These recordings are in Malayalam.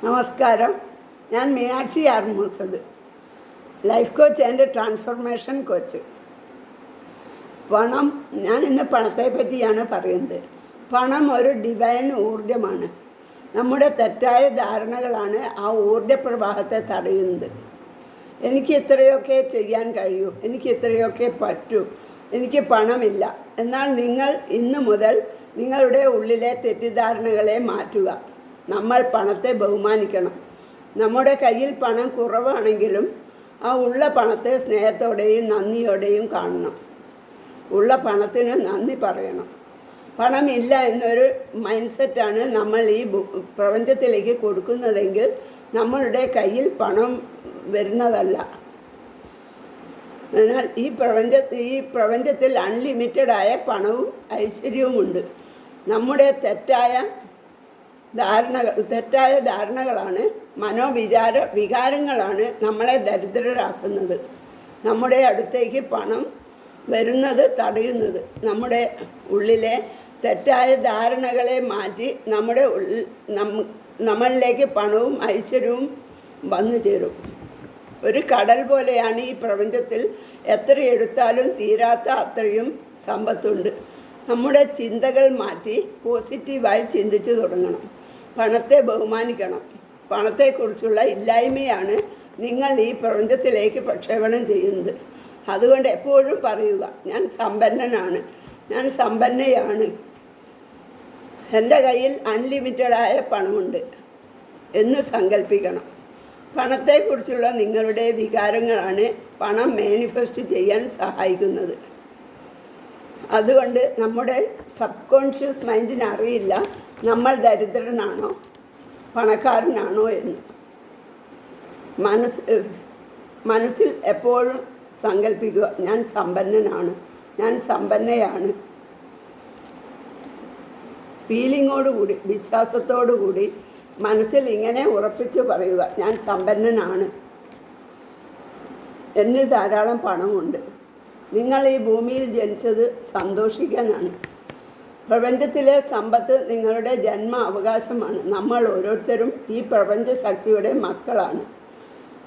നമസ്കാരം. ഞാൻ Meenakshi R Moosath, life coach and transformation coach. ഞാൻ ഇന്ന് പണത്തെ പറ്റിയാണ് പറയുന്നത്. പണം ഒരു ഡിവൈൻ ഊർജമാണ്. നമ്മുടെ തെറ്റായ ധാരണകളാണ് ആ ഊർജപ്രവാഹത്തെ തടയുന്നത്. എനിക്ക് ഇത്രയൊക്കെ ചെയ്യാൻ കഴിയൂ, എനിക്ക് ഇത്രയൊക്കെ പറ്റൂ, എനിക്ക് പണമില്ല. എന്നാൽ നിങ്ങൾ ഇന്നു മുതൽ നിങ്ങളുടെ ഉള്ളിലെ തെറ്റിദ്ധാരണകളെ മാറ്റുക. നമ്മൾ പണത്തെ ബഹുമാനിക്കണം. നമ്മുടെ കയ്യിൽ പണം കുറവാണെങ്കിലും ആ ഉള്ള പണത്തെ സ്നേഹത്തോടെയും നന്ദിയോടെയും കാണണം. ഉള്ള പണത്തിന് നന്ദി പറയണം. പണമില്ല എന്നൊരു മൈൻഡ് സെറ്റാണ് നമ്മൾ ഈ പ്രപഞ്ചത്തിലേക്ക് കൊടുക്കുന്നതെങ്കിൽ നമ്മളുടെ കയ്യിൽ പണം വരുന്നതല്ല. അതിനാൽ ഈ പ്രപഞ്ചത്തിൽ അൺലിമിറ്റഡായ പണവും ഐശ്വര്യവുമുണ്ട്. നമ്മുടെ തെറ്റായ ധാരണകളാണ്, വികാരങ്ങളാണ് നമ്മളെ ദരിദ്രരാക്കുന്നത്. നമ്മുടെ അടുത്തേക്ക് പണം വരുന്നത് തടയുന്നത്. നമ്മുടെ ഉള്ളിലെ തെറ്റായ ധാരണകളെ മാറ്റി നമ്മളിലേക്ക് പണവും ഐശ്വര്യവും വന്നു ചേരും. ഒരു കടൽ പോലെയാണ് ഈ പ്രപഞ്ചത്തിൽ. എത്ര എടുത്താലും തീരാത്ത അത്രയും സമ്പത്തുണ്ട്. നമ്മുടെ ചിന്തകൾ മാറ്റി പോസിറ്റീവായി ചിന്തിച്ചു തുടങ്ങണം. പണത്തെ ബഹുമാനിക്കണം. പണത്തെക്കുറിച്ചുള്ള ഇല്ലായ്മയാണ് നിങ്ങൾ ഈ പ്രപഞ്ചത്തിലേക്ക് പ്രക്ഷേപണം ചെയ്യുന്നത്. അതുകൊണ്ട് എപ്പോഴും പറയുക, ഞാൻ സമ്പന്നനാണ്, ഞാൻ സമ്പന്നയാണ്, എൻ്റെ കയ്യിൽ അൺലിമിറ്റഡായ പണമുണ്ട് എന്ന് സങ്കല്പിക്കണം. പണത്തെക്കുറിച്ചുള്ള നിങ്ങളുടെ വികാരങ്ങളാണ് പണം മാനിഫെസ്റ്റ് ചെയ്യാൻ സഹായിക്കുന്നത്. അതുകൊണ്ട് നമ്മുടെ സബ് കോൺഷ്യസ് മൈൻഡിന് അറിയില്ല നമ്മൾ ദരിദ്രനാണോ പണക്കാരനാണോ എന്ന്. മനസ്സിൽ എപ്പോഴും സങ്കല്പിക്കുക, ഞാൻ സമ്പന്നനാണ്, ഞാൻ സമ്പന്നയാണ്. ഫീലിങ്ങോടുകൂടി, വിശ്വാസത്തോടുകൂടി മനസ്സിൽ ഇങ്ങനെ ഉറപ്പിച്ച് പറയുക, ഞാൻ സമ്പന്നനാണ്, എന്നിൽ ധാരാളം പണമുണ്ട്. നിങ്ങൾ ഈ ഭൂമിയിൽ ജനിച്ചത് സന്തോഷിക്കാനാണ്. പ്രപഞ്ചത്തിലെ സമ്പത്ത് നിങ്ങളുടെ ജന്മ അവകാശമാണ്. നമ്മൾ ഓരോരുത്തരും ഈ പ്രപഞ്ച ശക്തിയുടെ മക്കളാണ്.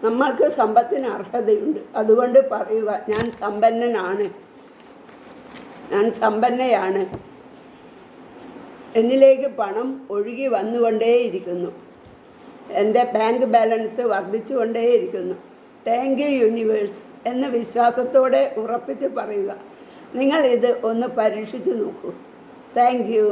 നമ്മൾക്ക് സമ്പത്തിന് അർഹതയുണ്ട്. അതുകൊണ്ട് പറയുക, ഞാൻ സമ്പന്നനാണ്, ഞാൻ സമ്പന്നയാണ്. എന്നിലേക്ക് പണം ഒഴുകി വന്നുകൊണ്ടേയിരിക്കുന്നു. എൻ്റെ ബാങ്ക് ബാലൻസ് വർദ്ധിച്ചുകൊണ്ടേയിരിക്കുന്നു. താങ്ക് യു യൂണിവേഴ്സ് എന്ന് വിശ്വാസത്തോടെ ഉറപ്പിച്ച് പറയുക. നിങ്ങൾ ഇത് ഒന്ന് പരീക്ഷിച്ച് നോക്കൂ. Thank U.